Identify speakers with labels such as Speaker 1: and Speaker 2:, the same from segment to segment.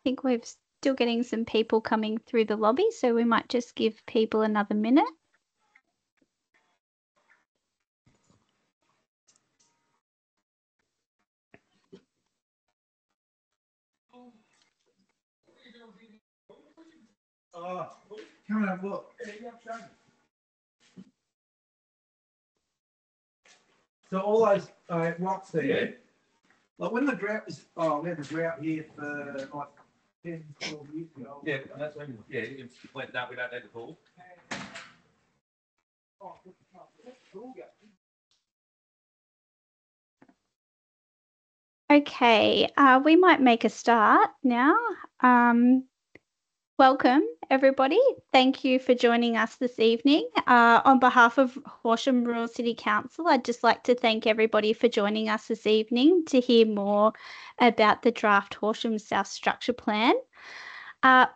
Speaker 1: think we're still getting some people coming through the lobby, so we might just give people another minute.
Speaker 2: Oh, come and have a look. So all those rocks there, like when the drought was, we had the drought here for like 10, 12 years ago.
Speaker 3: Yeah, and that's when, it went that we don't need the pool.
Speaker 1: Okay, we might make a start now. Welcome, everybody. Thank you for joining us this evening. On behalf of Horsham Rural City Council, I'd just like to thank everybody for joining us this evening to hear more about the draft Horsham South Structure Plan.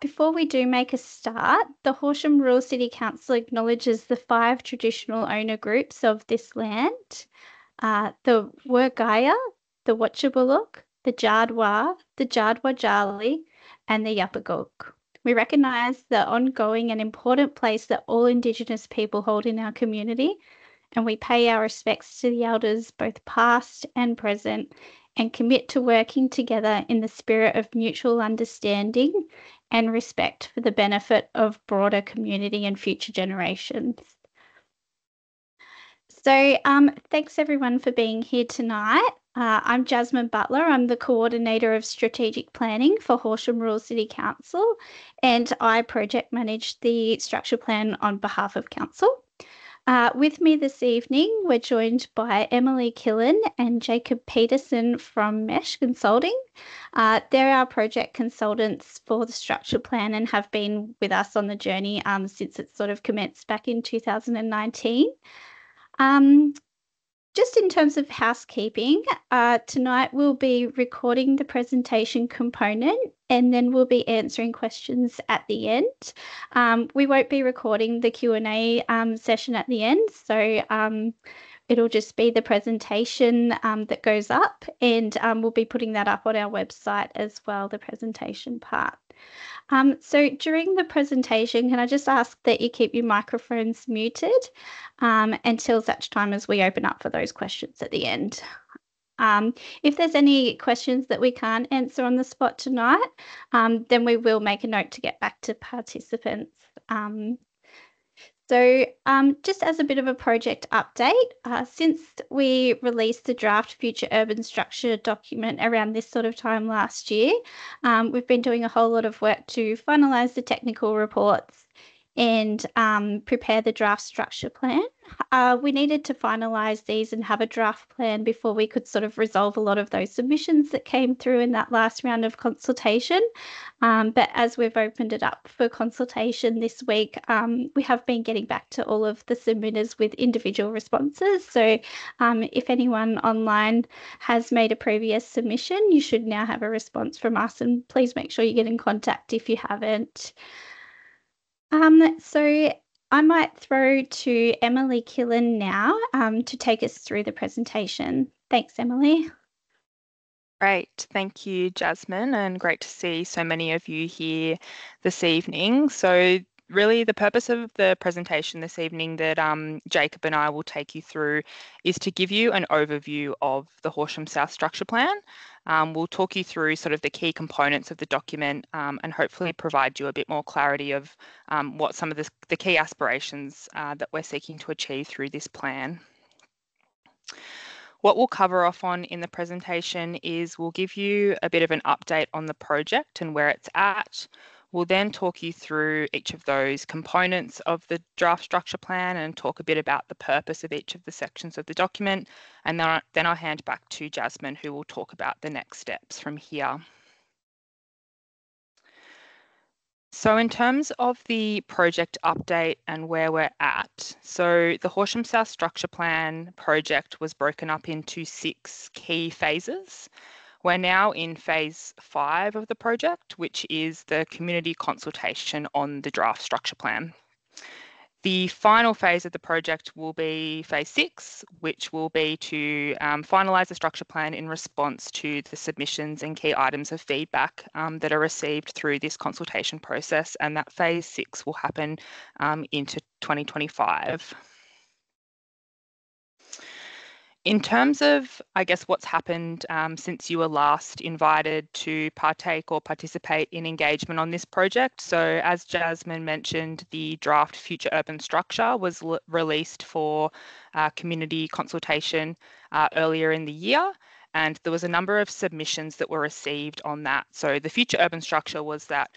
Speaker 1: Before we do make a start, the Horsham Rural City Council acknowledges the 5 traditional owner groups of this land, the Wurgaya, the Wotjobaluk, the Jardwa, the Jardwa-Jali, and the Yapaguk. We recognise the ongoing and important place that all Indigenous people hold in our community, and we pay our respects to the elders, both past and present, and commit to working together in the spirit of mutual understanding and respect for the benefit of broader community and future generations. So thanks everyone for being here tonight. I'm Jasmine Butler. I'm the Coordinator of Strategic Planning for Horsham Rural City Council, and I project manage the structure plan on behalf of Council. With me this evening, we're joined by Emily Killen and Jacob Peterson from Mesh Consulting. They're our project consultants for the structure plan and have been with us on the journey since it sort of commenced back in 2019. Just in terms of housekeeping, tonight we'll be recording the presentation component and then we'll be answering questions at the end. We won't be recording the Q&A session at the end, so it'll just be the presentation that goes up, and we'll be putting that up on our website as well, the presentation part. So during the presentation, can I just ask that you keep your microphones muted until such time as we open up for those questions at the end. If there's any questions that we can't answer on the spot tonight, then we will make a note to get back to participants. So just as a bit of a project update, since we released the draft Future Urban Structure document around this sort of time last year, we've been doing a whole lot of work to finalise the technical reports and prepare the draft structure plan. We needed to finalise these and have a draft plan before we could sort of resolve a lot of those submissions that came through in that last round of consultation. But as we've opened it up for consultation this week, we have been getting back to all of the submitters with individual responses. So if anyone online has made a previous submission, you should now have a response from us, and please make sure you get in contact if you haven't. So I might throw to Emily Killen now to take us through the presentation. Thanks, Emily.
Speaker 4: Great, thank you, Jasmine, and great to see so many of you here this evening. So really the purpose of the presentation this evening that Jacob and I will take you through is to give you an overview of the Horsham South Structure Plan. We'll talk you through sort of the key components of the document and hopefully provide you a bit more clarity of what some of the key aspirations that we're seeking to achieve through this plan. What we'll cover off on in the presentation is we'll give you a bit of an update on the project and where it's at. We'll then talk you through each of those components of the draft structure plan and talk a bit about the purpose of each of the sections of the document. And then I'll hand back to Jasmine, who will talk about the next steps from here. So in terms of the project update and where we're at, so the Horsham South Structure Plan project was broken up into 6 key phases. We're now in phase 5 of the project, which is the community consultation on the draft structure plan. The final phase of the project will be phase 6, which will be to finalise the structure plan in response to the submissions and key items of feedback that are received through this consultation process, and that phase 6 will happen into 2025. In terms of, I guess, what's happened since you were last invited to partake or participate in engagement on this project. So as Jasmine mentioned, the draft Future Urban Structure was released for community consultation earlier in the year. And there was a number of submissions that were received on that. So the Future Urban Structure was that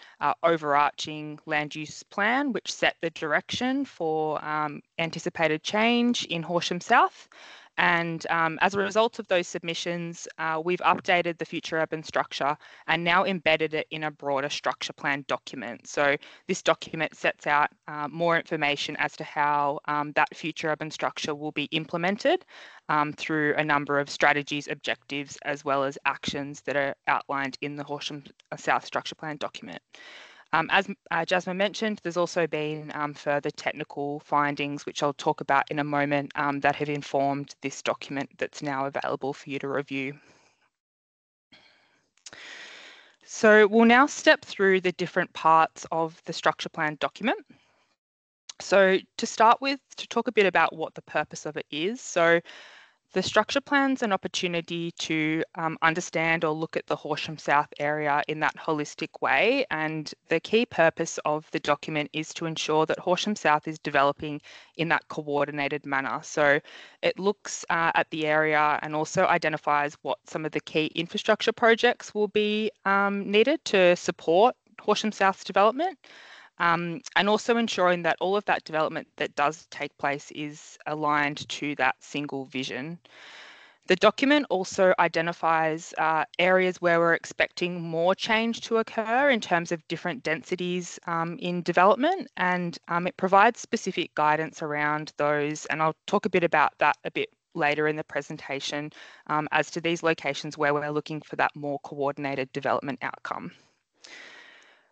Speaker 4: overarching land use plan, which set the direction for anticipated change in Horsham South. And as a result of those submissions, we've updated the Future Urban Structure and now embedded it in a broader structure plan document. So this document sets out more information as to how that Future Urban Structure will be implemented through a number of strategies, objectives, as well as actions that are outlined in the Horsham South Structure Plan document. As Jasmine mentioned, there's also been further technical findings, which I'll talk about in a moment, that have informed this document that's now available for you to review. So we'll now step through the different parts of the structure plan document. So to start with, to talk a bit about what the purpose of it is. So the structure plan's an opportunity to understand or look at the Horsham South area in that holistic way. And the key purpose of the document is to ensure that Horsham South is developing in that coordinated manner. So it looks at the area and also identifies what some of the key infrastructure projects will be needed to support Horsham South's development. And also ensuring that all of that development that does take place is aligned to that single vision. The document also identifies areas where we're expecting more change to occur in terms of different densities in development, and it provides specific guidance around those, and I'll talk a bit about that a bit later in the presentation as to these locations where we're looking for that more coordinated development outcome.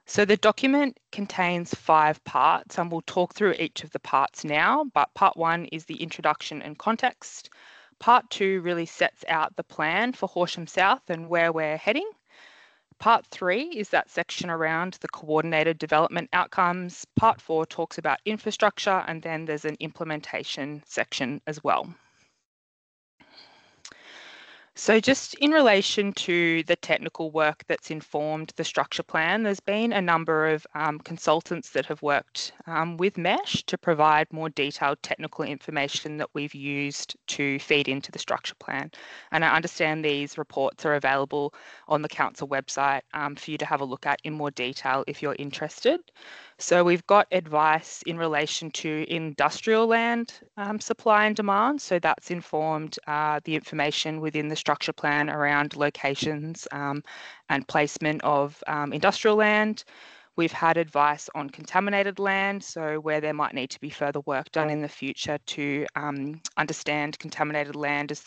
Speaker 4: So the document contains 5 parts, and we'll talk through each of the parts now, but part 1 is the introduction and context. Part 2 really sets out the plan for Horsham South and where we're heading. Part 3 is that section around the coordinated development outcomes. Part 4 talks about infrastructure, and then there's an implementation section as well. So just in relation to the technical work that's informed the structure plan, there's been a number of consultants that have worked with MESH to provide more detailed technical information that we've used to feed into the structure plan. And I understand these reports are available on the council website for you to have a look at in more detail if you're interested. So we've got advice in relation to industrial land supply and demand. So that's informed the information within the structure plan around locations and placement of industrial land. We've had advice on contaminated land, so where there might need to be further work done in the future to understand contaminated land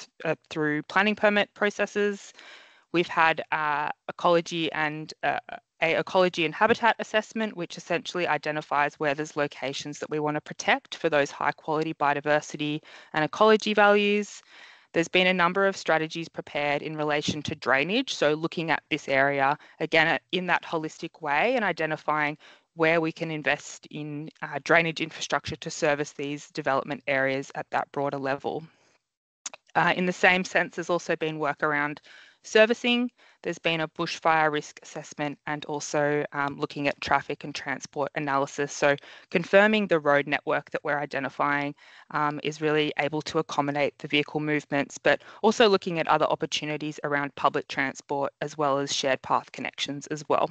Speaker 4: through planning permit processes. We've had ecology and ecology and habitat assessment, which essentially identifies where there's locations that we want to protect for those high quality biodiversity and ecology values. There's been a number of strategies prepared in relation to drainage, so looking at this area again in that holistic way and identifying where we can invest in drainage infrastructure to service these development areas at that broader level. In the same sense, there's also been work around servicing. There's been a bushfire risk assessment and also looking at traffic and transport analysis. So confirming the road network that we're identifying is really able to accommodate the vehicle movements, but also looking at other opportunities around public transport as well as shared path connections as well.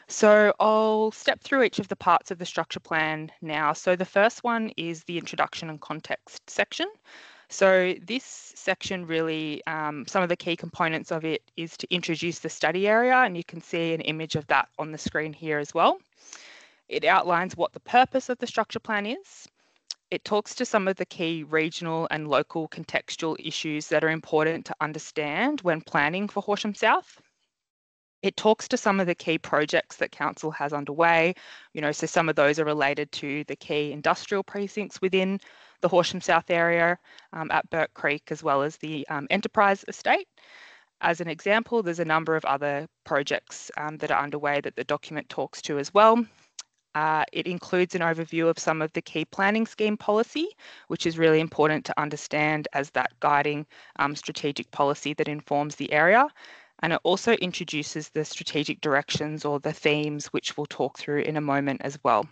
Speaker 4: So I'll step through each of the parts of the structure plan now. So the first one is the introduction and context section. So this section really, some of the key components of it is to introduce the study area, and you can see an image of that on the screen here as well. It outlines what the purpose of the structure plan is. It talks to some of the key regional and local contextual issues that are important to understand when planning for Horsham South. It talks to some of the key projects that council has underway, so some of those are related to the key industrial precincts within the Horsham South area at Burke Creek, as well as the Enterprise Estate. As an example, there's a number of other projects that are underway that the document talks to as well. It includes an overview of some of the key planning scheme policy, which is really important to understand as that guiding strategic policy that informs the area. And it also introduces the strategic directions or the themes, which we'll talk through in a moment as well.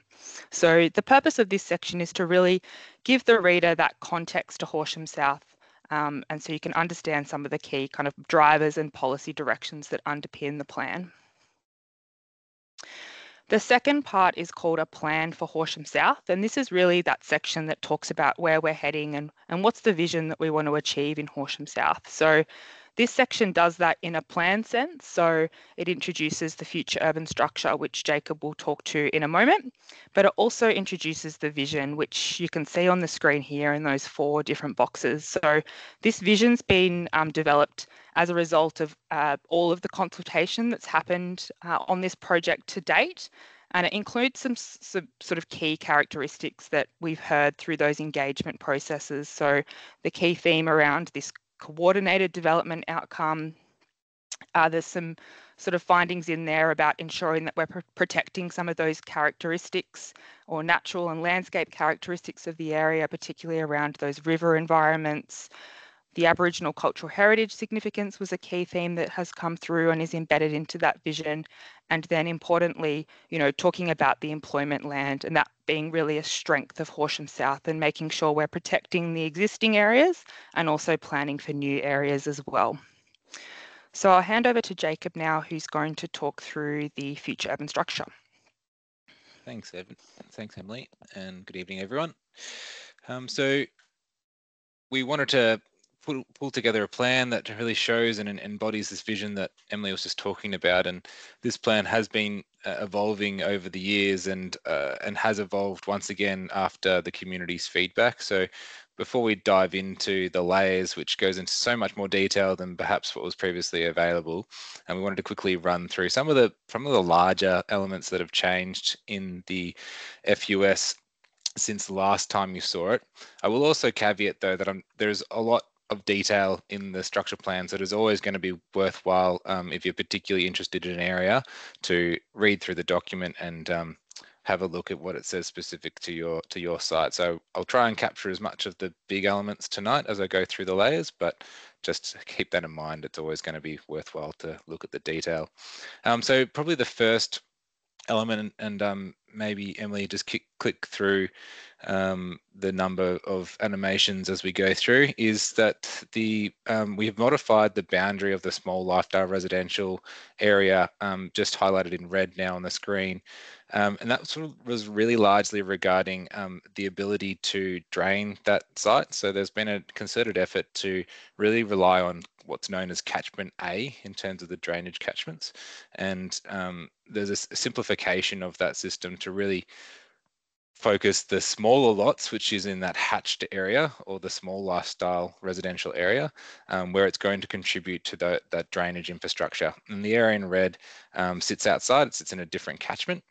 Speaker 4: So the purpose of this section is to really give the reader that context to Horsham South, and so you can understand some of the key kind of drivers and policy directions that underpin the plan. The second part is called a plan for Horsham South, and this is really that section that talks about where we're heading and what's the vision that we want to achieve in Horsham South. So this section does that in a plan sense, so it introduces the future urban structure, which Jacob will talk to in a moment, but it also introduces the vision, which you can see on the screen here in those 4 different boxes. So this vision's been developed as a result of all of the consultation that's happened on this project to date. And it includes some sort of key characteristics that we've heard through those engagement processes. So the key theme around this coordinated development outcome, there's some sort of findings in there about ensuring that we're protecting some of those characteristics or natural and landscape characteristics of the area, particularly around those river environments. The Aboriginal cultural heritage significance was a key theme that has come through and is embedded into that vision. And then importantly, talking about the employment land and that being really a strength of Horsham South and making sure we're protecting the existing areas and also planning for new areas as well. So I'll hand over to Jacob now, who's going to talk through the future urban structure.
Speaker 5: Thanks, Evan. Thanks, Emily, and good evening, everyone. So we wanted to pull together a plan that really shows and embodies this vision that Emily was just talking about, and this plan has been evolving over the years and has evolved once again after the community's feedback. So before we dive into the layers, which goes into so much more detail than perhaps what was previously available, and we wanted to quickly run through some of the larger elements that have changed in the FUS since the last time you saw it. I will also caveat though that there's a lot of detail in the structure plan, so it is always going to be worthwhile if you're particularly interested in an area to read through the document and have a look at what it says specific to your site. So I'll try and capture as much of the big elements tonight as I go through the layers, but just keep that in mind. It's always going to be worthwhile to look at the detail. So probably the first element, and maybe Emily just click through the number of animations as we go through, is that we have modified the boundary of the small lifestyle residential area, just highlighted in red now on the screen. And that sort of was really largely regarding the ability to drain that site. So there's been a concerted effort to really rely on what's known as catchment A in terms of the drainage catchments. And there's a simplification of that system to really focus the smaller lots, which is in that hatched area or the small lifestyle residential area, where it's going to contribute to that drainage infrastructure. And the area in red sits outside, it sits in a different catchment.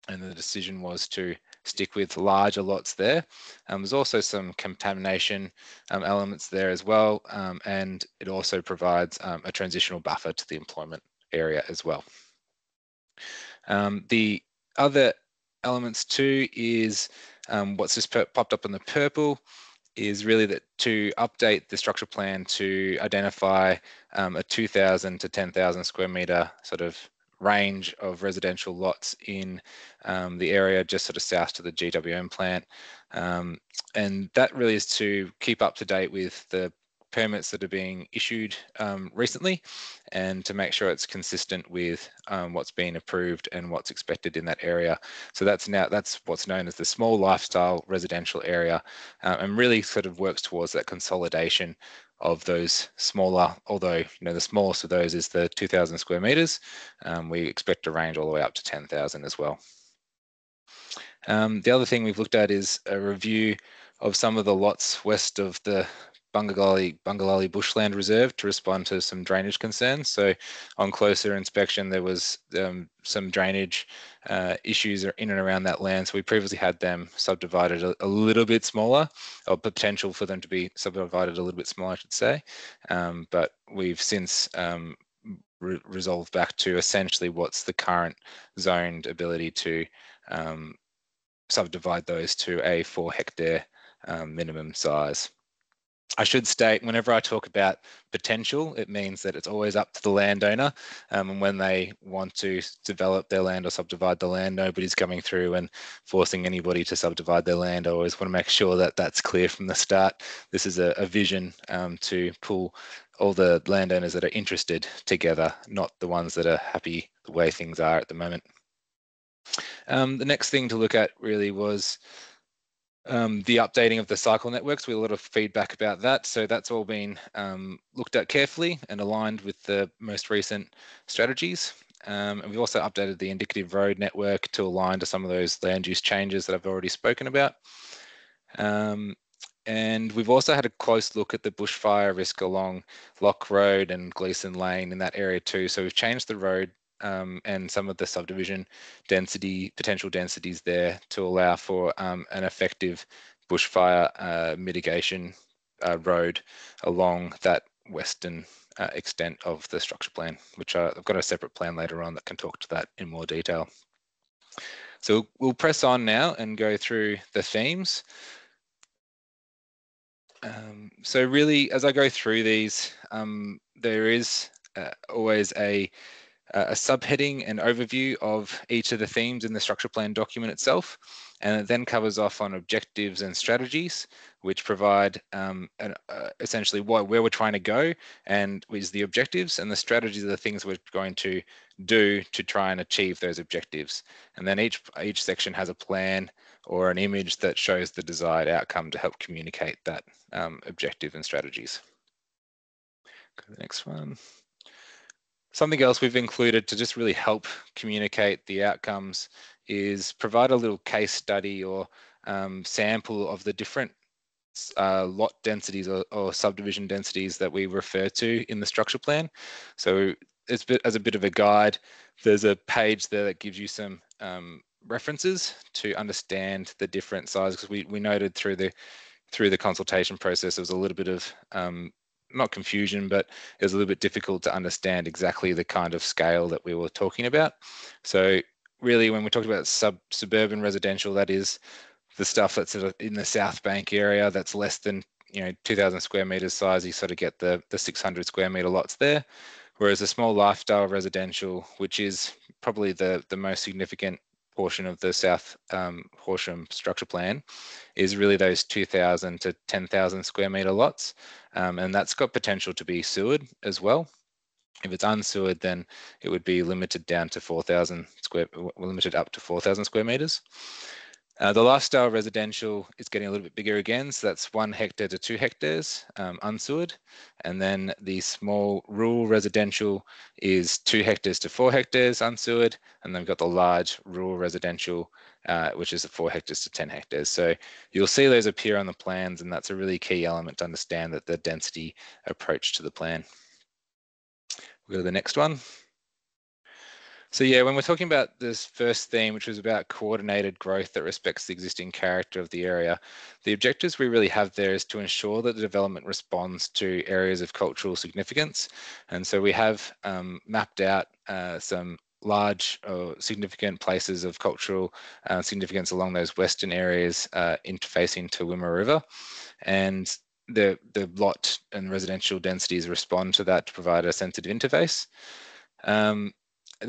Speaker 5: And the decision was to stick with larger lots there. There's also some contamination elements there as well, and it also provides a transitional buffer to the employment area as well. The other elements too is what's just popped up in the purple is really that to update the structure plan to identify a 2,000 to 10,000 square metre sort of range of residential lots in the area just sort of south to the GWM plant. And that really is to keep up to date with the permits that are being issued recently, and to make sure it's consistent with what's been approved and what's expected in that area. So that's what's known as the small lifestyle residential area, and really sort of works towards that consolidation of those smaller, although the smallest of those is the 2,000 square meters. We expect a range all the way up to 10,000 as well. The other thing we've looked at is a review of some of the lots west of the Bungalali Bushland Reserve to respond to some drainage concerns. So on closer inspection, there was some drainage issues in and around that land. So we previously had them subdivided a little bit smaller, or potential for them to be subdivided a little bit smaller, I should say. But we've since resolved back to essentially what's the current zoned ability to subdivide those to a 4 hectare minimum size. I should state, whenever I talk about potential, it means that it's always up to the landowner, and when they want to develop their land or subdivide the land, nobody's coming through and forcing anybody to subdivide their land. I always want to make sure that that's clear from the start. This is a vision to pull all the landowners that are interested together, not the ones that are happy the way things are at the moment. The next thing to look at really was the updating of the cycle networks. We had a lot of feedback about that. So that's all been looked at carefully and aligned with the most recent strategies. And we've also updated the indicative road network to align to some of those land use changes that I've already spoken about. And we've also had a close look at the bushfire risk along Lock Road and Gleeson Lane in that area too. So we've changed the road and some of the subdivision potential densities there to allow for an effective bushfire mitigation road along that western extent of the structure plan, which I've got a separate plan later on that can talk to that in more detail. So we'll press on now and go through the themes. So really, as I go through these, there is always a subheading and overview of each of the themes in the structure plan document itself, and it then covers off on objectives and strategies, which provide essentially where we're trying to go and is the objectives, and the strategies are the things we're going to do to try and achieve those objectives. And then each section has a plan or an image that shows the desired outcome to help communicate that objective and strategies. Go to the next one. Something else we've included to just really help communicate the outcomes is provide a little case study or sample of the different lot densities or subdivision densities that we refer to in the structure plan. So it's as a bit of a guide, there's a page there that gives you some references to understand the different sizes. Because we noted through the consultation process, there was a little bit of not confusion, but it was a little bit difficult to understand exactly the kind of scale that we were talking about. So really, when we talked about suburban residential, that is the stuff that's in the South Bank area that's less than 2,000 square meters size. You sort of get the 600 square meter lots there. Whereas a small lifestyle residential, which is probably the most significant portion of the South Horsham structure plan, is really those 2,000 to 10,000 square meter lots. And that's got potential to be sewered as well. If it's unsewered, then it would be limited down to 4,000 limited up to 4,000 square meters. The lifestyle residential is getting a little bit bigger again, so that's 1 hectare to 2 hectares unsewered. And then the small rural residential is 2 hectares to 4 hectares unsewered. And then we've got the large rural residential, which is 4 hectares to 10 hectares. So you'll see those appear on the plans, and that's a really key element to understand that the density approach to the plan. We'll go to the next one. So yeah, when we're talking about this first theme, which was about coordinated growth that respects the existing character of the area, the objectives we really have there is to ensure that the development responds to areas of cultural significance. And so we have mapped out some large or significant places of cultural significance along those western areas interfacing to Wimmera River. And the lot and residential densities respond to that to provide a sensitive interface.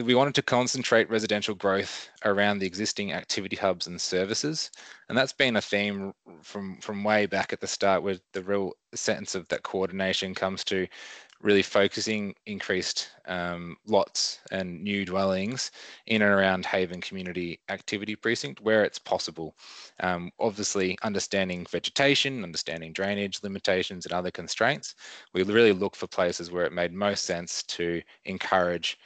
Speaker 5: We wanted to concentrate residential growth around the existing activity hubs and services. And that's been a theme from way back at the start, where the real sense of that coordination comes to really focusing increased lots and new dwellings in and around Haven Community Activity Precinct where it's possible. Obviously, understanding vegetation, understanding drainage limitations and other constraints, we really look for places where it made most sense to encourage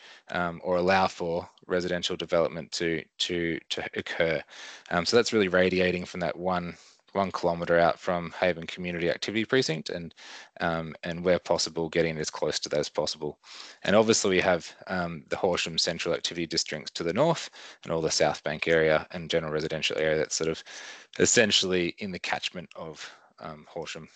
Speaker 5: or allow for residential development to occur. So that's really radiating from that one kilometre out from Haven Community Activity Precinct, and where possible, getting as close to that as possible. And obviously we have the Horsham Central Activity Districts to the north, and all the South Bank area and general residential area that's sort of essentially in the catchment of Horsham.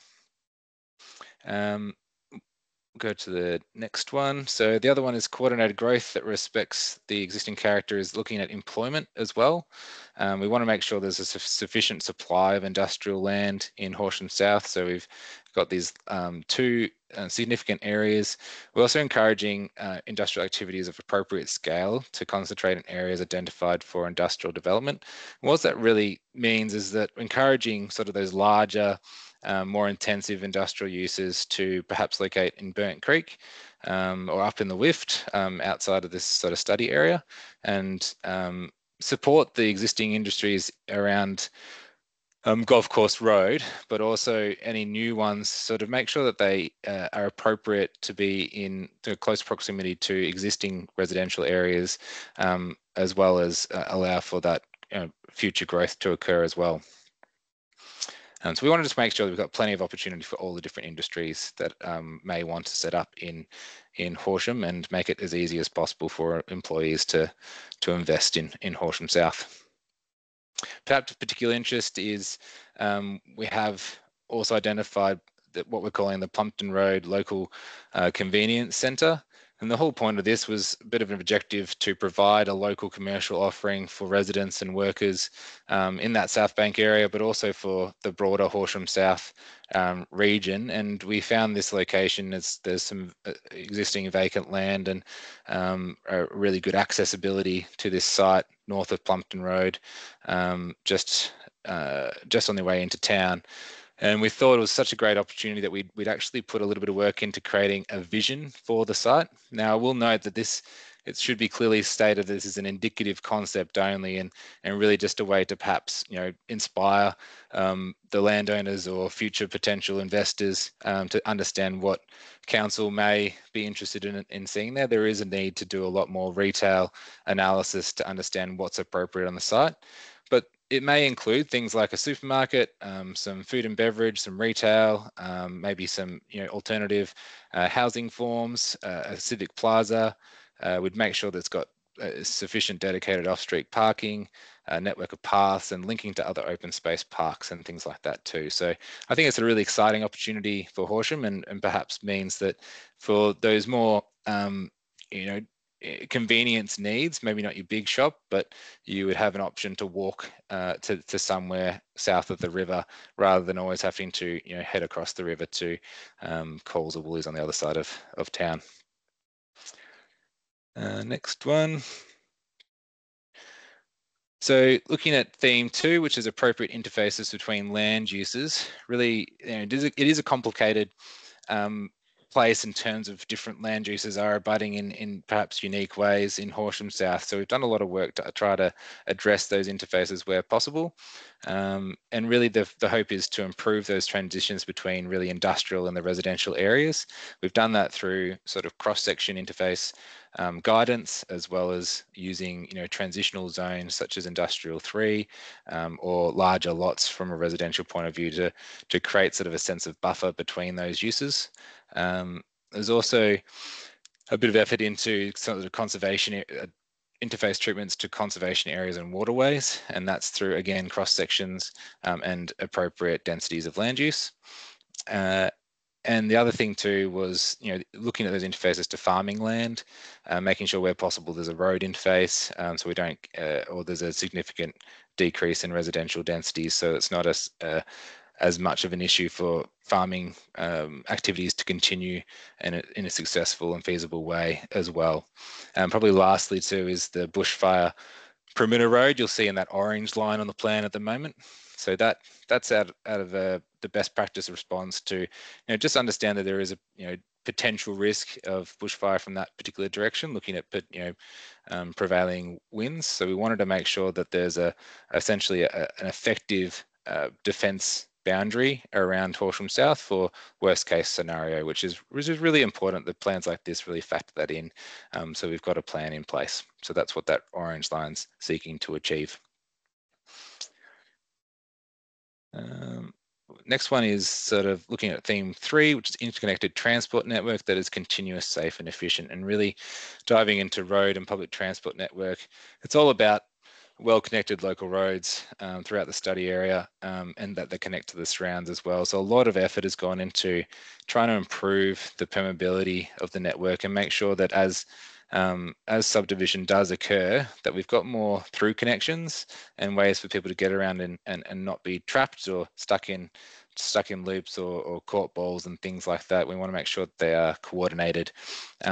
Speaker 5: Go to the next one. So the other one is coordinated growth that respects the existing character, is looking at employment as well. We want to make sure there's a sufficient supply of industrial land in Horsham South. So we've got these two significant areas. We're also encouraging industrial activities of appropriate scale to concentrate in areas identified for industrial development. And what that really means is that encouraging sort of those larger, more intensive industrial uses to perhaps locate in Burnt Creek or up in the Wift outside of this sort of study area, and support the existing industries around Golf Course Road, but also any new ones, sort of make sure that they are appropriate to be in close proximity to existing residential areas, as well as allow for that future growth to occur as well. So we wanted to make sure that we've got plenty of opportunity for all the different industries that may want to set up in Horsham, and make it as easy as possible for employees to invest in Horsham South. Perhaps of particular interest is we have also identified that what we're calling the Plumpton Road Local Convenience Centre. And the whole point of this was a bit of an objective to provide a local commercial offering for residents and workers in that South Bank area, but also for the broader Horsham South region. And we found this location as there's some existing vacant land and a really good accessibility to this site north of Plumpton Road, just on their way into town. And we thought it was such a great opportunity that we'd actually put a little bit of work into creating a vision for the site. Now, I will note that it should be clearly stated that this is an indicative concept only, and really just a way to perhaps inspire the landowners or future potential investors to understand what council may be interested in seeing there. There is a need to do a lot more retail analysis to understand what's appropriate on the site, but it may include things like a supermarket, some food and beverage, some retail, maybe some alternative housing forms, a civic plaza. We'd make sure that it's got sufficient dedicated off-street parking, a network of paths, and linking to other open space parks and things like that too. So I think it's a really exciting opportunity for Horsham, and perhaps means that for those more convenience needs, maybe not your big shop, but you would have an option to walk to somewhere south of the river, rather than always having to head across the river to Coles or Woolies on the other side of town. Next one. So looking at theme 2, which is appropriate interfaces between land uses, really it is a complicated place in terms of different land uses are abutting in perhaps unique ways in Horsham South. So we've done a lot of work to try to address those interfaces where possible. And really the hope is to improve those transitions between really industrial and the residential areas. We've done that through sort of cross-section interface guidance, as well as using transitional zones such as Industrial 3 or larger lots from a residential point of view to create sort of a sense of buffer between those uses. There's also a bit of effort into sort of conservation interface treatments to conservation areas and waterways, and that's through, again, cross sections and appropriate densities of land use. And the other thing too was, looking at those interfaces to farming land, making sure where possible there's a road interface, so we don't, or there's a significant decrease in residential densities, so it's not as much of an issue for farming activities to continue in a successful and feasible way as well. Probably lastly too is the bushfire perimeter road you'll see in that orange line on the plan at the moment. So that's out of the best practice response to just understand that there is a potential risk of bushfire from that particular direction, looking at prevailing winds. So we wanted to make sure that there's essentially an effective defence boundary around Horsham South for worst case scenario, which is really important that plans like this really factor that in. So we've got a plan in place. So that's what that orange line's seeking to achieve. Next one is sort of looking at theme 3, which is interconnected transport network that is continuous, safe and efficient, and really diving into road and public transport network. It's all about well-connected local roads throughout the study area and that they connect to the surrounds as well. So a lot of effort has gone into trying to improve the permeability of the network and make sure that as subdivision does occur, that we've got more through connections and ways for people to get around and not be trapped or stuck in loops or caught balls and things like that. We want to make sure that they are coordinated.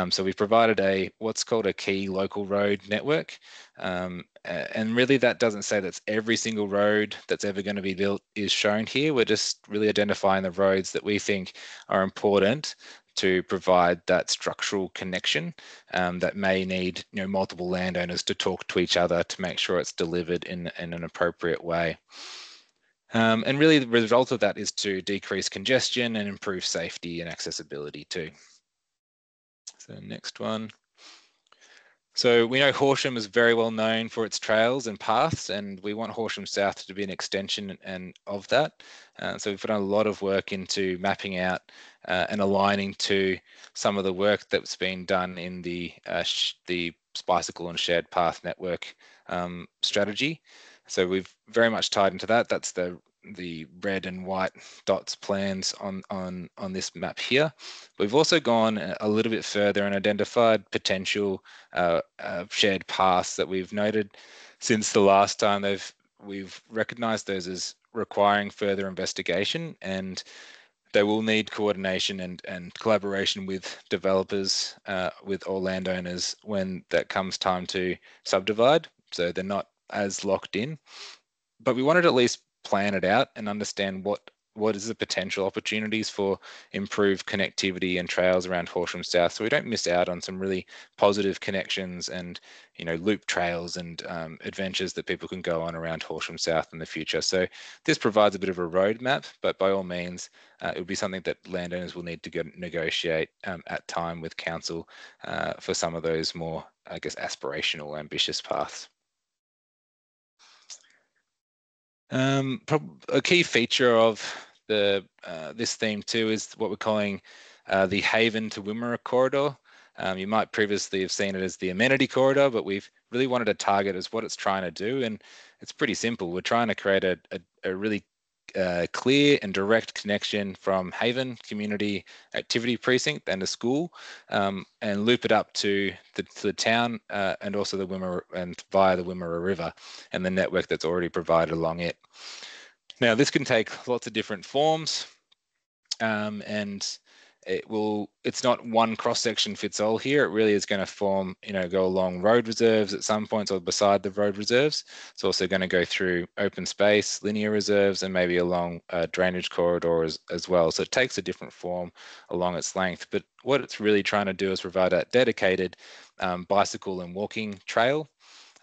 Speaker 5: So we've provided what's called a key local road network. And really that doesn't say that's every single road that's ever going to be built is shown here. We're just really identifying the roads that we think are important to provide that structural connection that may need multiple landowners to talk to each other to make sure it's delivered in an appropriate way. And really the result of that is to decrease congestion and improve safety and accessibility too. So next one. So we know Horsham is very well known for its trails and paths, and we want Horsham South to be an extension of that. So we've done a lot of work into mapping out and aligning to some of the work that's been done in the bicycle and shared path network strategy. So we've very much tied into that. That's the red and white dots plans on this map here. We've also gone a little bit further and identified potential shared paths that we've noted since the last time. We've recognized those as requiring further investigation, and they will need coordination and collaboration with developers, with all landowners when that comes time to subdivide. So they're not as locked in, but we wanted to at least plan it out and understand what is the potential opportunities for improved connectivity and trails around Horsham South, so we don't miss out on some really positive connections and loop trails and adventures that people can go on around Horsham South in the future. So this provides a bit of a roadmap, but by all means it would be something that landowners will need to negotiate at time with council for some of those more, I guess, aspirational, ambitious paths. A key feature of this theme too is what we're calling the Haven to Wimmera corridor. You might previously have seen it as the amenity corridor, but we've really wanted to target as what it's trying to do, and it's pretty simple. We're trying to create a really clear and direct connection from Haven Community Activity Precinct and a school, and loop it up to the town and also the Wimmera and via the Wimmera River and the network that's already provided along it. Now this can take lots of different forms, and it's not one cross section fits all here. It really is going to form, go along road reserves at some points or beside the road reserves. It's also going to go through open space, linear reserves, and maybe along drainage corridors as well. So it takes a different form along its length. But what it's really trying to do is provide a dedicated bicycle and walking trail.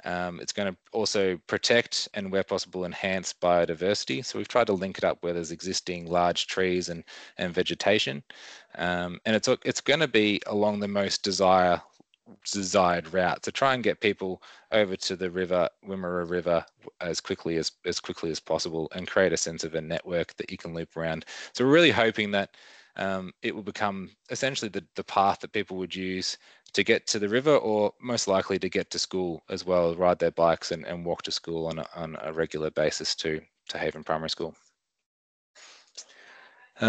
Speaker 5: It's going to also protect and, where possible, enhance biodiversity. So we've tried to link it up where there's existing large trees and vegetation. And it's going to be along the most desired route to try and get people over to the Wimmera River as quickly as possible and create a sense of a network that you can loop around. So we're really hoping that it will become essentially the path that people would use to get to the river, or most likely to get to school as well, ride their bikes and walk to school on a regular basis to Haven Primary School.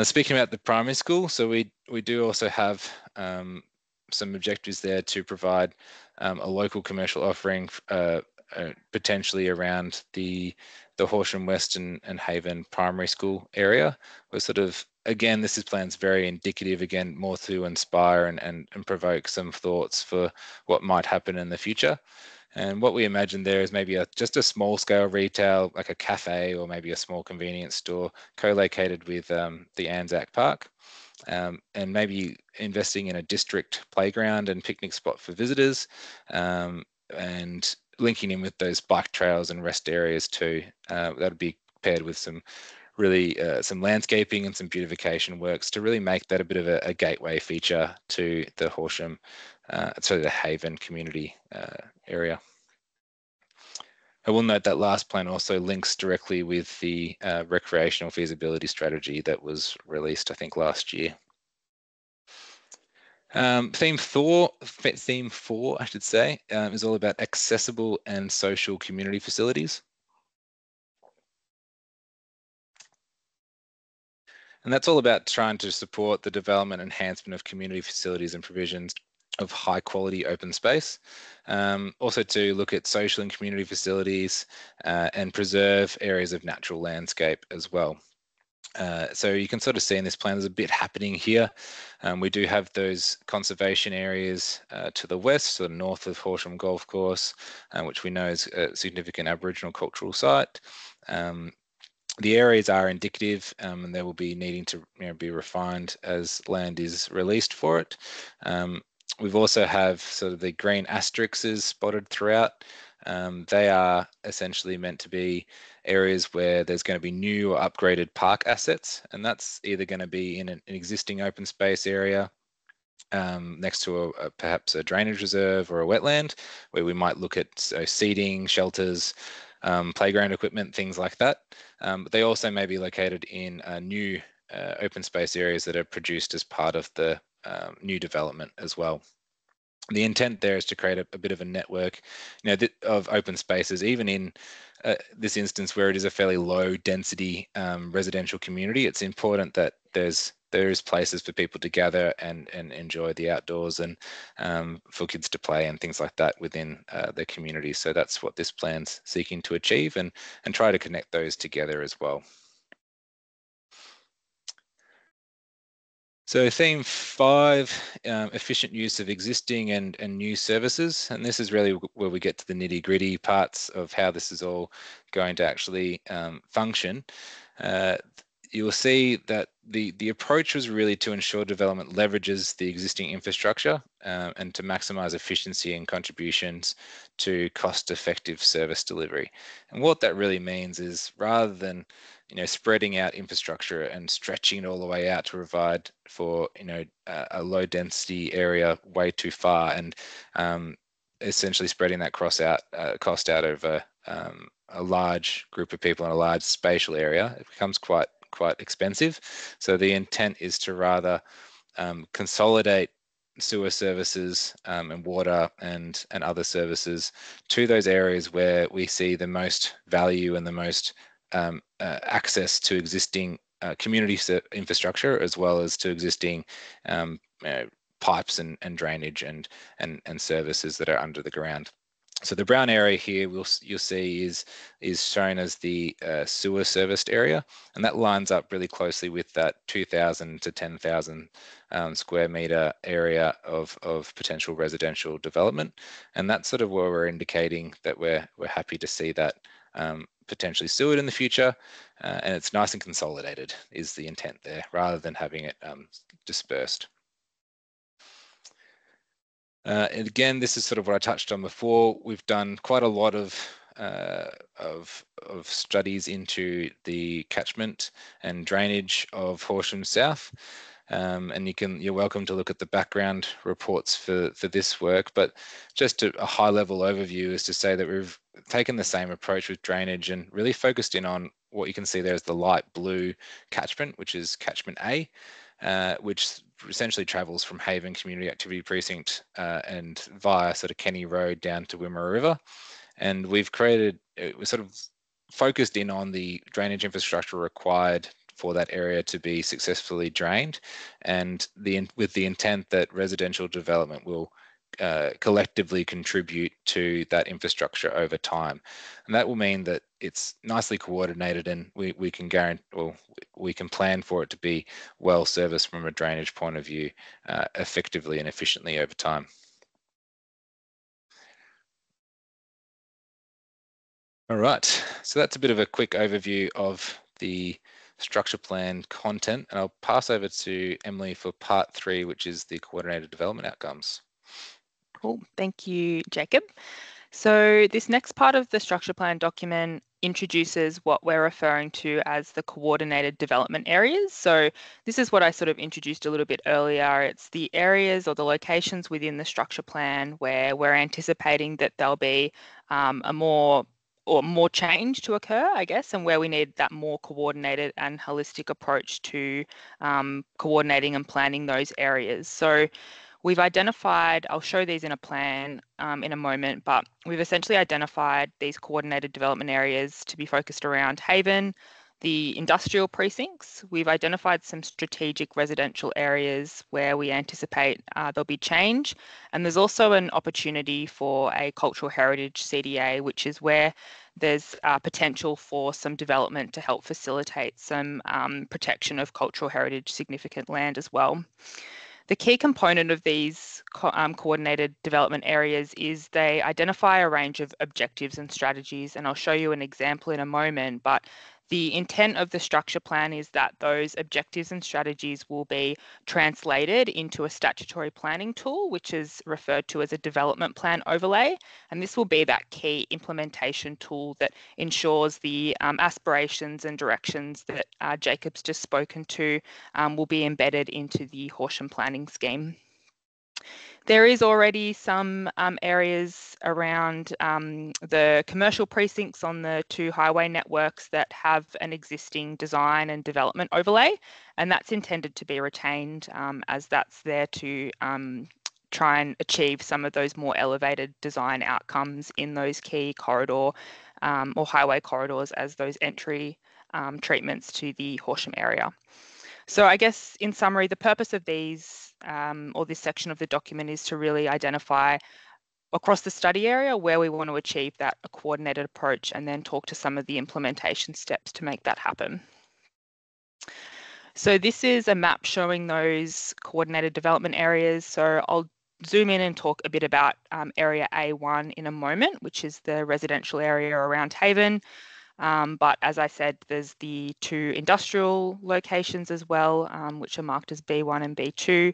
Speaker 5: Speaking about the primary school, so we do also have some objectives there to provide a local commercial offering potentially around the Horsham West and Haven Primary School area. We're sort of, again, this plan's very indicative, again, more to inspire and provoke some thoughts for what might happen in the future. And what we imagine there is maybe just a small scale retail, like a cafe or maybe a small convenience store co-located with the Anzac Park. And maybe investing in a district playground and picnic spot for visitors, and linking in with those bike trails and rest areas too. That would be paired with some really some landscaping and some beautification works to really make that a bit of a gateway feature to the Horsham, the Haven community area. I will note that last plan also links directly with the recreational feasibility strategy that was released, I think, last year. Theme four, I should say, is all about accessible and social community facilities. And that's all about trying to support the development and enhancement of community facilities and provisions of high quality open space. Also to look at social and community facilities and preserve areas of natural landscape as well. So you can sort of see in this plan there's a bit happening here. We do have those conservation areas to the west, sort of north of Horsham Golf Course, which we know is a significant Aboriginal cultural site. The areas are indicative and they will be needing to be refined as land is released for it. We've also have sort of the green asterisks spotted throughout. They are essentially meant to be areas where there's going to be new or upgraded park assets, and that's either going to be in an existing open space area next to perhaps a drainage reserve or a wetland, where we might look at seating, shelters, playground equipment, things like that. But they also may be located in new open space areas that are produced as part of the new development as well. The intent there is to create a bit of a network, of open spaces, even in this instance where it is a fairly low density residential community. It's important that there's places for people to gather and enjoy the outdoors and for kids to play and things like that within the community. So that's what this plan's seeking to achieve and try to connect those together as well. So theme 5, efficient use of existing and new services. And this is really where we get to the nitty gritty parts of how this is all going to actually function. You will see that the approach was really to ensure development leverages the existing infrastructure and to maximize efficiency and contributions to cost-effective service delivery. And what that really means is, rather than spreading out infrastructure and stretching it all the way out to provide for a low density area way too far, and essentially spreading that cost out over a large group of people in a large spatial area, it becomes quite expensive. So the intent is to rather consolidate sewer services and water and other services to those areas where we see the most value and the most access to existing community infrastructure, as well as to existing pipes and drainage and services that are under the ground. So the brown area here you'll see is shown as the sewer serviced area, and that lines up really closely with that 2,000 to 10,000 square metre area of potential residential development, and that's sort of where we're indicating that we're happy to see that potentially sewered in the future, and it's nice and consolidated is the intent there, rather than having it dispersed. And again, this is sort of what I touched on before. We've done quite a lot of studies into the catchment and drainage of Horsham South, and you're welcome to look at the background reports for this work. But just a high-level overview is to say that we've taken the same approach with drainage and really focused in on what you can see there as the light blue catchment, which is catchment A, which essentially travels from Haven Community Activity Precinct and via sort of Kenny Road down to Wimmera River. And we're sort of focused in on the drainage infrastructure required for that area to be successfully drained, and with the intent that residential development will collectively contribute to that infrastructure over time. And that will mean that it's nicely coordinated, and we can guarantee, or we can plan for it to be well serviced from a drainage point of view, effectively and efficiently over time. All right, so that's a bit of a quick overview of the structure plan content, and I'll pass over to Emily for part 3, which is the coordinated development outcomes.
Speaker 4: Cool, thank you, Jacob. So this next part of the structure plan document introduces what we're referring to as the coordinated development areas. So this is what I sort of introduced a little bit earlier. It's the areas or the locations within the structure plan where we're anticipating that there'll be a more or more change to occur, I guess, and where we need that more coordinated and holistic approach to coordinating and planning those areas. So we've identified, I'll show these in a plan in a moment, but we've essentially identified these coordinated development areas to be focused around Haven, the industrial precincts. We've identified some strategic residential areas where we anticipate there'll be change. And there's also an opportunity for a cultural heritage CDA, which is where there's potential for some development to help facilitate some protection of cultural heritage significant land as well. The key component of these coordinated development areas is they identify a range of objectives and strategies, and I'll show you an example in a moment, but the intent of the structure plan is that those objectives and strategies will be translated into a statutory planning tool, which is referred to as a development plan overlay. And this will be that key implementation tool that ensures the aspirations and directions that Jacob's just spoken to will be embedded into the Horsham planning scheme. There is already some areas around the commercial precincts on the 2 highway networks that have an existing design and development overlay, and that's intended to be retained as that's there to try and achieve some of those more elevated design outcomes in those key corridor or highway corridors as those entry treatments to the Horsham area. So I guess in summary, the purpose of these or this section of the document is to really identify across the study area where we want to achieve that coordinated approach and then talk to some of the implementation steps to make that happen. So this is a map showing those coordinated development areas. So I'll zoom in and talk a bit about area A1 in a moment, which is the residential area around Haven. But as I said, there's the 2 industrial locations as well, which are marked as B1 and B2.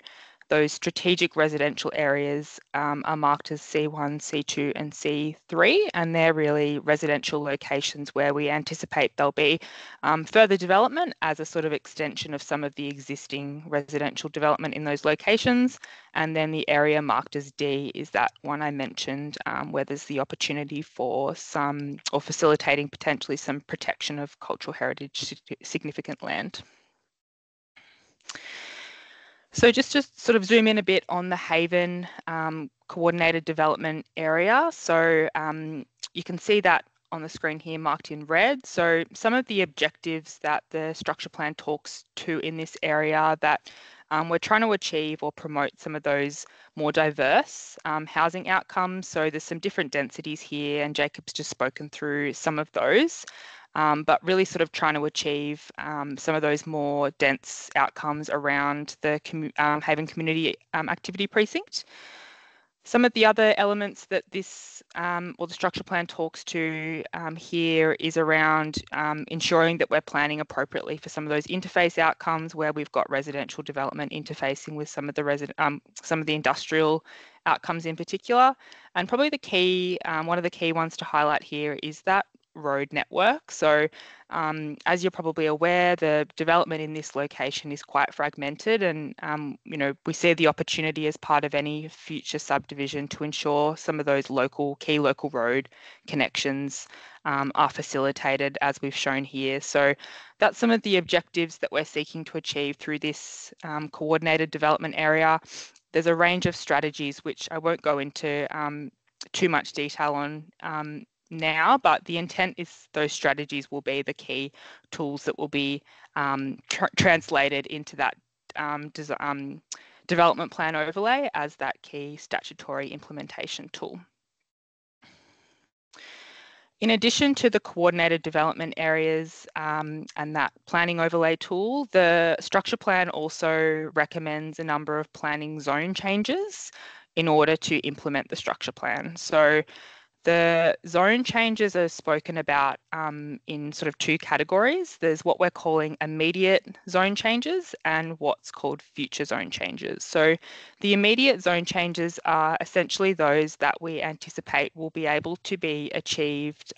Speaker 4: Those strategic residential areas are marked as C1, C2 and C3, and they're really residential locations where we anticipate there'll be further development as a sort of extension of some of the existing residential development in those locations. And then the area marked as D is that one I mentioned where there's the opportunity for some, or facilitating potentially some protection of cultural heritage significant land. So just to sort of zoom in a bit on the Haven coordinated development area. So you can see that on the screen here marked in red. So some of the objectives that the structure plan talks to in this area that we're trying to achieve or promote some of those more diverse housing outcomes. So there's some different densities here, and Jacob's just spoken through some of those. But really sort of trying to achieve some of those more dense outcomes around the Haven Community Activity Precinct. Some of the other elements that this or the structure plan talks to here is around ensuring that we're planning appropriately for some of those interface outcomes where we've got residential development interfacing with some of the industrial outcomes in particular. And probably the key, one of the key ones to highlight here is that road network. So as you're probably aware, the development in this location is quite fragmented, and you know, we see the opportunity as part of any future subdivision to ensure some of those key local road connections are facilitated as we've shown here. So that's some of the objectives that we're seeking to achieve through this coordinated development area. There's a range of strategies which I won't go into too much detail on now, but the intent is those strategies will be the key tools that will be translated into that development plan overlay as that key statutory implementation tool. In addition to the coordinated development areas and that planning overlay tool, the structure plan also recommends a number of planning zone changes in order to implement the structure plan. So the zone changes are spoken about in sort of 2 categories. There's what we're calling immediate zone changes and what's called future zone changes. So the immediate zone changes are essentially those that we anticipate will be able to be achieved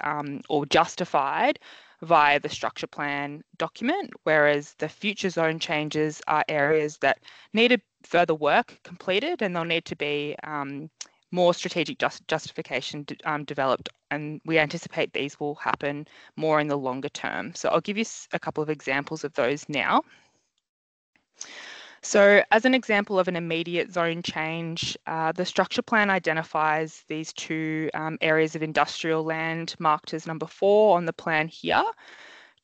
Speaker 4: or justified via the structure plan document, whereas the future zone changes are areas that need further work completed, and they'll need to be more strategic justification developed, and we anticipate these will happen more in the longer term. So I'll give you a couple of examples of those now. So as an example of an immediate zone change, the structure plan identifies these two areas of industrial land marked as number 4 on the plan here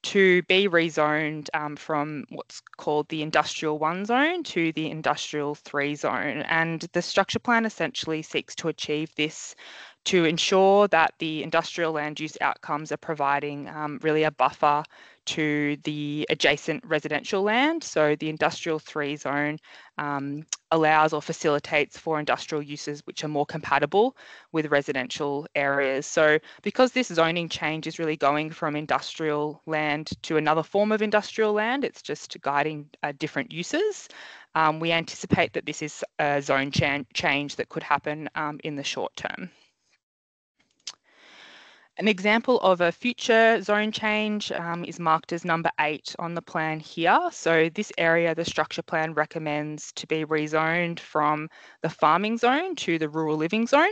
Speaker 4: to be rezoned from what's called the Industrial 1 zone to the Industrial 3 zone. And the structure plan essentially seeks to achieve this to ensure that the industrial land use outcomes are providing really a buffer to the adjacent residential land. So the Industrial 3 zone allows or facilitates for industrial uses which are more compatible with residential areas. So because this zoning change is really going from industrial land to another form of industrial land, it's just guiding different uses. We anticipate that this is a zone change that could happen in the short term. An example of a future zone change is marked as number 8 on the plan here. So this area, the structure plan recommends to be rezoned from the farming zone to the rural living zone.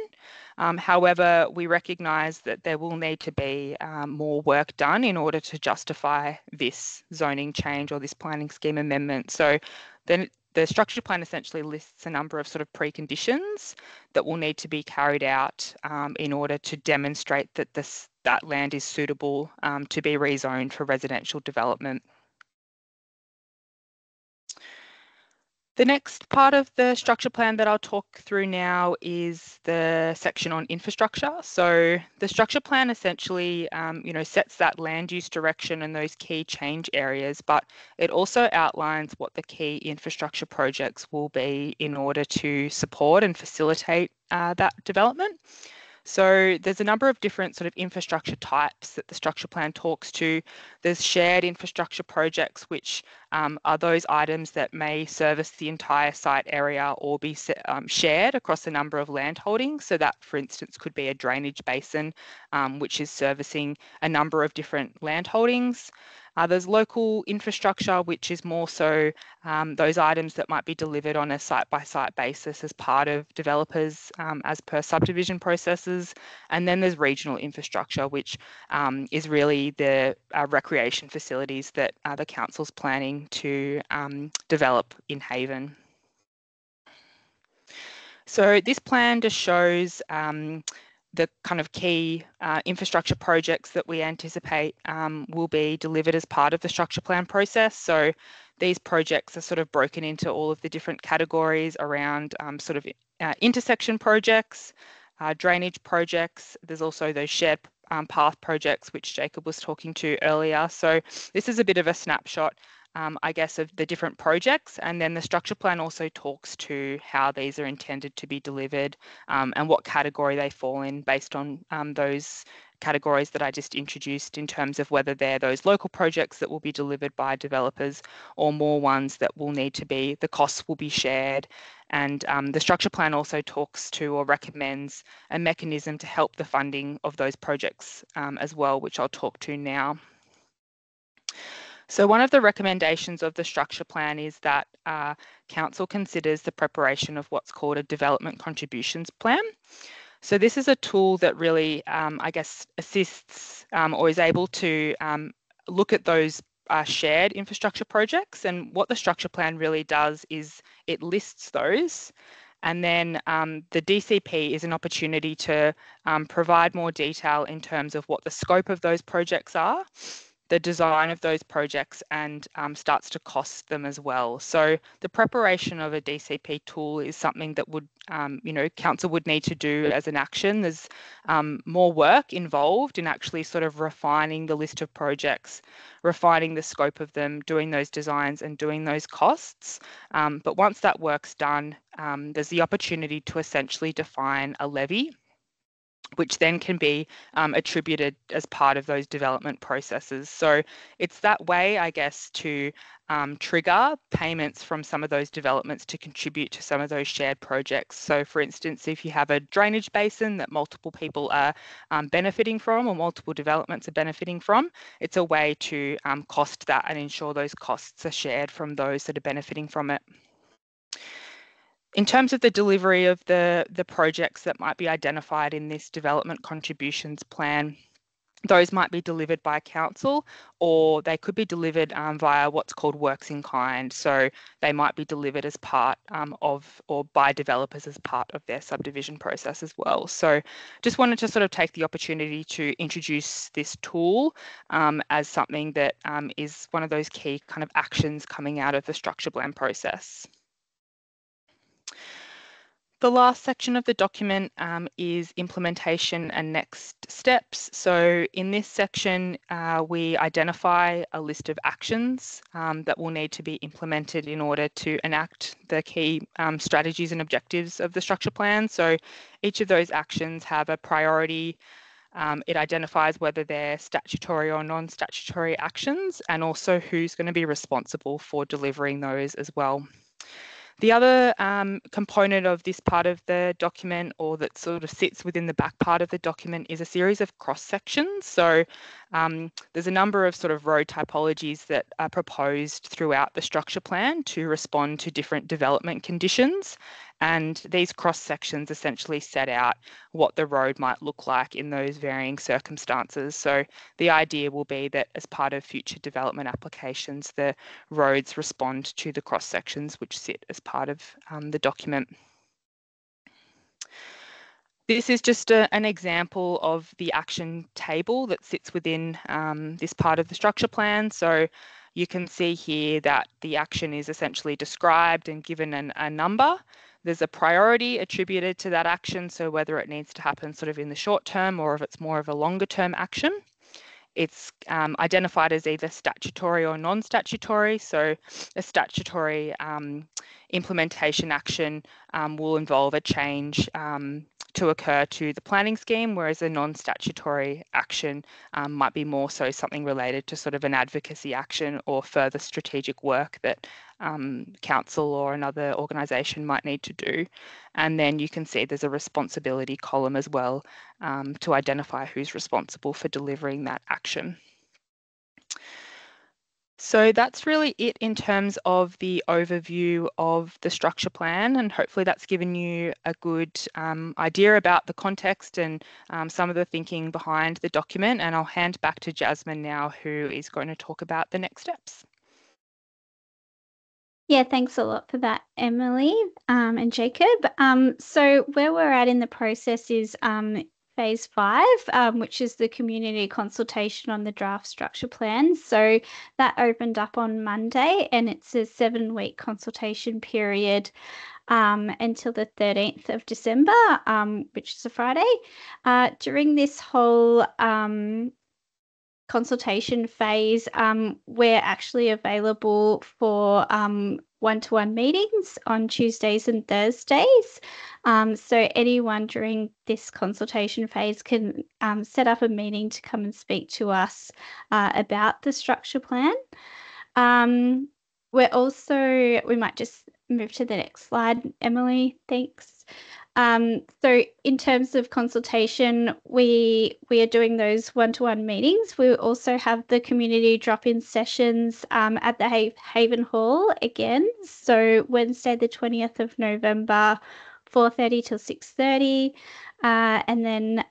Speaker 4: However, we recognise that there will need to be more work done in order to justify this zoning change or this planning scheme amendment. So then the structure plan essentially lists a number of sort of preconditions that will need to be carried out in order to demonstrate that that land is suitable to be rezoned for residential development. The next part of the structure plan that I'll talk through now is the section on infrastructure. So the structure plan essentially, sets that land use direction and those key change areas, but it also outlines what the key infrastructure projects will be in order to support and facilitate that development. So there's a number of different sort of infrastructure types that the structure plan talks to. There's shared infrastructure projects, which are those items that may service the entire site area or be shared across a number of land holdings. So that, for instance, could be a drainage basin, which is servicing a number of different land holdings. There's local infrastructure, which is more so those items that might be delivered on a site-by-site basis as part of developers as per subdivision processes. And then there's regional infrastructure, which is really the recreation facilities that the council's planning to develop in Haven. So this plan just shows the kind of key infrastructure projects that we anticipate will be delivered as part of the structure plan process. So these projects are sort of broken into all of the different categories around sort of intersection projects, drainage projects. There's also those shared path projects, which Jacob was talking to earlier. So this is a bit of a snapshot I guess, of the different projects. And then the structure plan also talks to how these are intended to be delivered and what category they fall in based on those categories that I just introduced in terms of whether they're those local projects that will be delivered by developers or more ones that will need to be, the costs will be shared. And the structure plan also talks to or recommends a mechanism to help the funding of those projects as well, which I'll talk to now. So one of the recommendations of the structure plan is that council considers the preparation of what's called a development contributions plan. So this is a tool that really, I guess, assists or is able to look at those shared infrastructure projects. And what the structure plan really does is it lists those. And then the DCP is an opportunity to provide more detail in terms of what the scope of those projects are, the design of those projects, and starts to cost them as well. So the preparation of a DCP tool is something that would, council would need to do as an action. There's more work involved in actually sort of refining the list of projects, refining the scope of them, doing those designs and doing those costs. But once that work's done, there's the opportunity to essentially define a levy, which then can be attributed as part of those development processes. So it's that way, I guess, to trigger payments from some of those developments to contribute to some of those shared projects. So for instance, if you have a drainage basin that multiple people are benefiting from or multiple developments are benefiting from, it's a way to cost that and ensure those costs are shared from those that are benefiting from it. In terms of the delivery of the projects that might be identified in this development contributions plan, those might be delivered by council, or they could be delivered via what's called works in kind. So they might be delivered as part of, or by developers as part of their subdivision process as well. So just wanted to sort of take the opportunity to introduce this tool as something that is one of those key kind of actions coming out of the structure plan process. The last section of the document is implementation and next steps. So in this section, we identify a list of actions that will need to be implemented in order to enact the key strategies and objectives of the structure plan. So each of those actions have a priority. It identifies whether they're statutory or non-statutory actions, and also who's going to be responsible for delivering those as well. The other component of this part of the document, or that sort of sits within the back part of the document, is a series of cross sections. So there's a number of sort of road typologies that are proposed throughout the structure plan to respond to different development conditions. And these cross sections essentially set out what the road might look like in those varying circumstances. So the idea will be that as part of future development applications, the roads respond to the cross sections which sit as part of the document. This is just an example of the action table that sits within this part of the structure plan. So you can see here that the action is essentially described and given a number. There's a priority attributed to that action, so whether it needs to happen sort of in the short term or if it's more of a longer term action. It's identified as either statutory or non-statutory. So a statutory implementation action will involve a change to occur to the planning scheme, whereas a non-statutory action might be more so something related to sort of an advocacy action or further strategic work that council or another organisation might need to do. And then you can see there's a responsibility column as well to identify who's responsible for delivering that action. So that's really it in terms of the overview of the structure plan, and hopefully that's given you a good idea about the context and some of the thinking behind the document. And I'll hand back to Jasmine now, who is going to talk about the next steps.
Speaker 1: Yeah, thanks a lot for that, Emily and Jacob. So where we're at in the process is phase 5, which is the community consultation on the draft structure plan. So that opened up on Monday, and it's a 7-week consultation period until the 13th of December, which is a Friday. During this whole consultation phase, we're actually available for one-to-one meetings on Tuesdays and Thursdays. So anyone during this consultation phase can set up a meeting to come and speak to us about the structure plan. We might just move to the next slide, Emily, thanks. So in terms of consultation, we are doing those one-to-one meetings. We also have the community drop-in sessions at the Haven Hall again. So Wednesday, the 20th of November, 4:30 till 6:30. And then,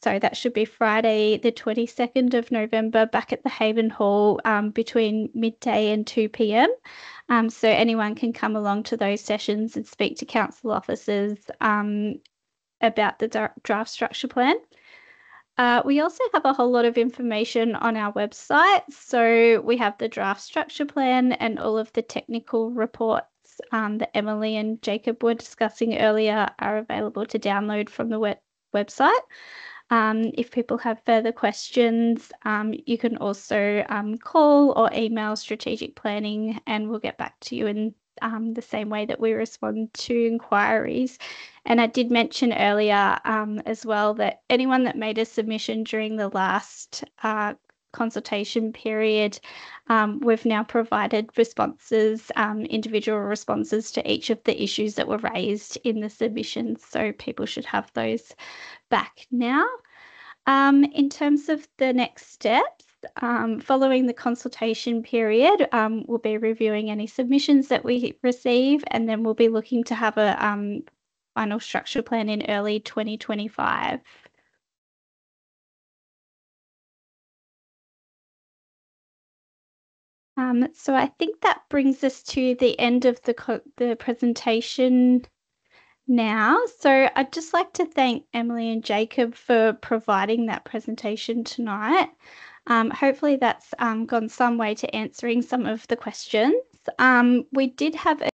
Speaker 1: so that should be Friday, the 22nd of November, back at the Haven Hall between midday and 2 p.m. So anyone can come along to those sessions and speak to council officers about the draft structure plan. We also have a whole lot of information on our website. So we have the draft structure plan and all of the technical reports that Emily and Jacob were discussing earlier are available to download from the website. If people have further questions, you can also call or email strategic planning, and we'll get back to you in the same way that we respond to inquiries. And I did mention earlier as well that anyone that made a submission during the last consultation period, we've now provided responses, individual responses to each of the issues that were raised in the submissions. So people should have those back now. In terms of the next steps, Following the consultation period, we'll be reviewing any submissions that we receive, and then we'll be looking to have a final structure plan in early 2025. So I think that brings us to the end of the presentation now. So I'd just like to thank Emily and Jacob for providing that presentation tonight. Hopefully that's gone some way to answering some of the questions. We did have